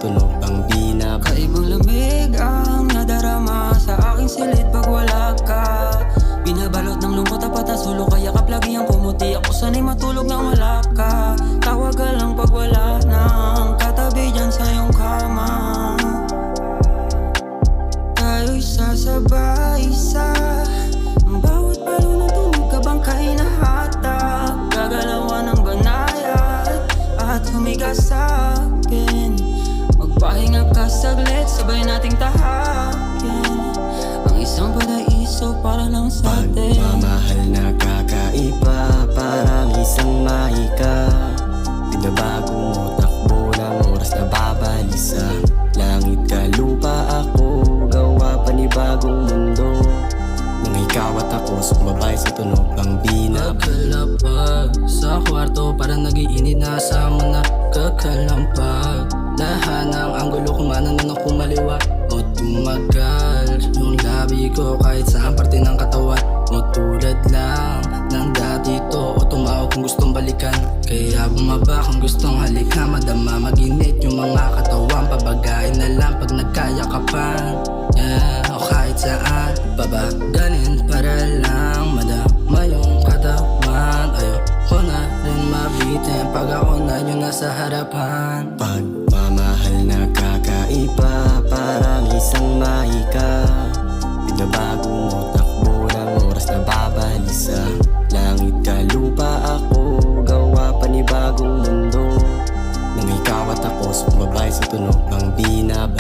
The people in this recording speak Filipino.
tunog ang binaba. Kaibang lamig ang nadarama sa aking silid pag wala ka. Binabalot ng lungkot at patasulo, kaya kaplagi ang kumuti. Ako sana'y matulog nang wala ka. Tawag ka lang pag wala nang katabi dyan sa iyong kama. Tayo'y sasabay sa bawat palo ng tunog kabang kainahatag. Gagalawan ng banayad at humiga sa akin. Magpahinga ka saglit, sabay nating tahakin ang isang paraiso para lang sa atin. Pagmamahal na kakaiba, parang isang mahika. Binabago mo takbo ng oras na babalisa. Langit ka lupa ako, gawa panibagong mundo. Nang ikaw at ako, sumabay sa tunog ang binaba. Pagkalapag sa kwarto, parang nag-iinit na sama na kakalampag. Lahat ng anggulo kumanan na kumaliwa o tumagal. Yung labi ko kahit saan parte ng katawan mo, tulad lang ng dati to o tumawag kung gustong balikan. Kaya bumaba kung gustong halika, madama maginit yung mga katawan. Pabagain na lang pag nagkayakapan, yeah, o kahit saan babaganin para lang madama yung katawan. Ayoko na rin mabitin pag ako na yung nasa harapan. Pagmamahal na kakaiba, parang isang mahika. Binabago mo takbo ng oras na babalisa. Langit ka lupa ako, gawa panibagong mundo. Nang ikaw at ako, sumabay sa tunog ang binaba.